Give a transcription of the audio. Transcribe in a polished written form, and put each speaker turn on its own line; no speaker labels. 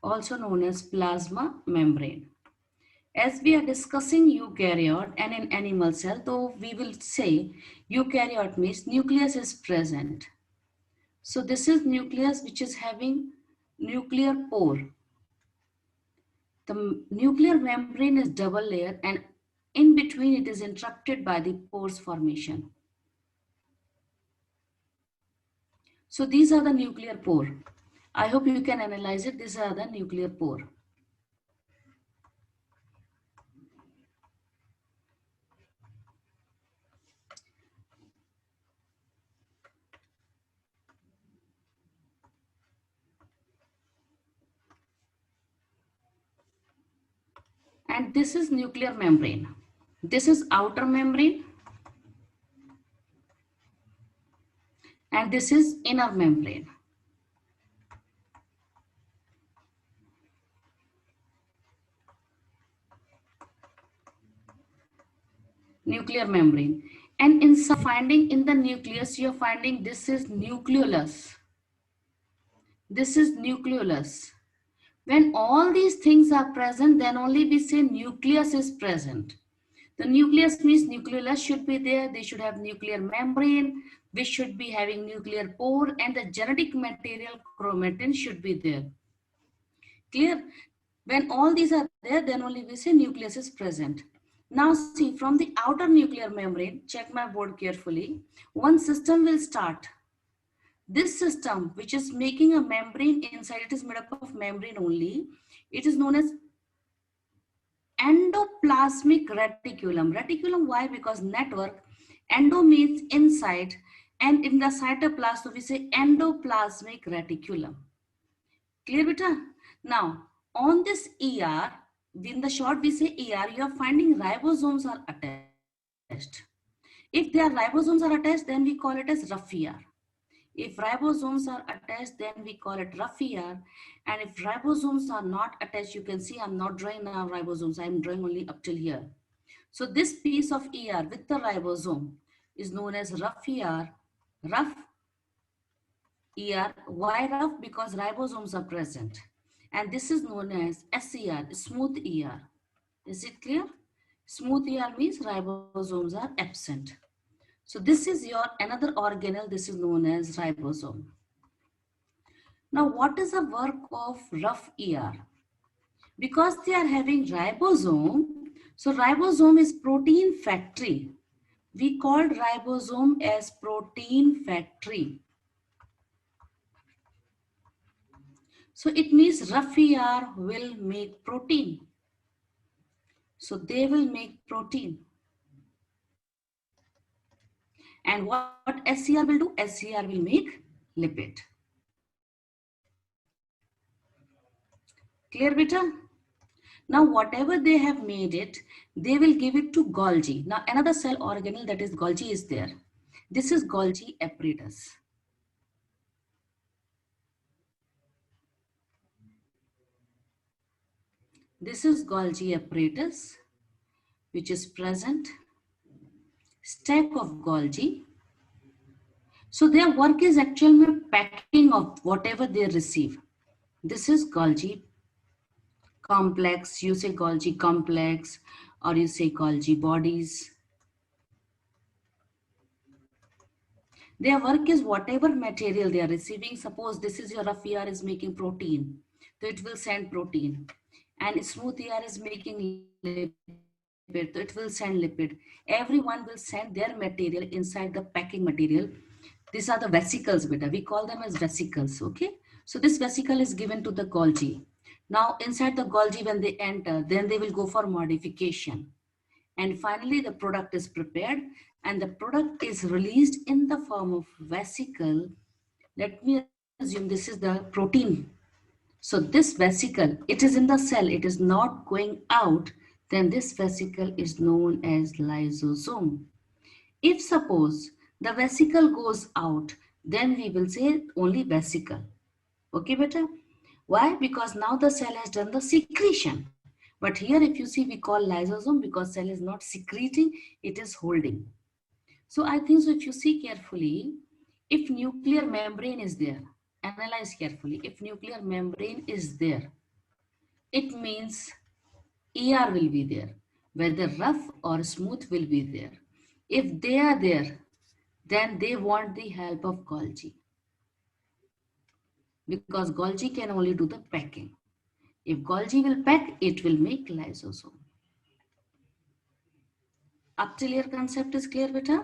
also known as plasma membrane. As we are discussing eukaryote and in animal cell, though we will say eukaryote means nucleus is present. So this is nucleus which is having nuclear pore. The nuclear membrane is double layer and in between it is interrupted by the pores formation. So these are the nuclear pore. I hope you can analyze it. These are the nuclear pore. And this is nuclear membrane. This is outer membrane and this is inner membrane. Nuclear membrane. And in some finding in the nucleus, you are finding this is nucleolus. This is nucleolus. When all these things are present, then only we say nucleus is present. The nucleus means nucleolus should be there. They should have nuclear membrane. We should be having nuclear pore and the genetic material chromatin should be there. Clear? When all these are there, then only we say nucleus is present. Now see, from the outer nuclear membrane, check my board carefully, one system will start. This system, which is making a membrane inside, it is made up of membrane only. It is known as endoplasmic reticulum. Reticulum, why? Because network, endo means inside, and in the cytoplasm, so we say endoplasmic reticulum. Clear, beta? Now, on this ER, in the short we say ER, you are finding ribosomes are attached. If their ribosomes are attached, then we call it as rough ER. If ribosomes are attached, then we call it rough ER. And if ribosomes are not attached, you can see I'm not drawing now ribosomes. I'm drawing only up till here. So this piece of ER with the ribosome is known as rough ER. Rough ER. Why rough? Because ribosomes are present. And this is known as SER, smooth ER. Is it clear? Smooth ER means ribosomes are absent. So this is your another organelle. This is known as ribosome. Now, what is the work of rough ER? Because they are having ribosome, so ribosome is protein factory. We called ribosome as protein factory. So it means rough ER will make protein. So they will make protein. And what SCR will do? SCR will make lipid. Clear, beta? Now, whatever they have made it, they will give it to Golgi. Now, another cell organelle that is Golgi is there. This is Golgi apparatus. This is Golgi apparatus, which is present. Stack of Golgi. So their work is actually packing of whatever they receive. This is Golgi complex. You say Golgi complex or you say Golgi bodies. Their work is whatever material they are receiving. Suppose this is your rough ER is making protein. So it will send protein. And smooth ER is making lipid. So it will send lipid. Everyone will send their material inside the packing material. These are the vesicles, beta. We call them as vesicles, okay? So this vesicle is given to the Golgi. Now inside the Golgi, when they enter, then they will go for modification. And finally, the product is prepared and the product is released in the form of vesicle. Let me assume this is the protein. So this vesicle, it is in the cell, it is not going out, then this vesicle is known as lysosome. If suppose the vesicle goes out, then we will say only vesicle. Okay, beta? Why? Because now the cell has done the secretion. But here if you see, we call lysosome because cell is not secreting, it is holding. So I think so if you see carefully, if nuclear membrane is there, analyze carefully, if nuclear membrane is there, it means ER will be there. Whether rough or smooth will be there. If they are there, then they want the help of Golgi, because Golgi can only do the packing. If Golgi will pack, it will make lysosome. Up till your concept is clear, beta?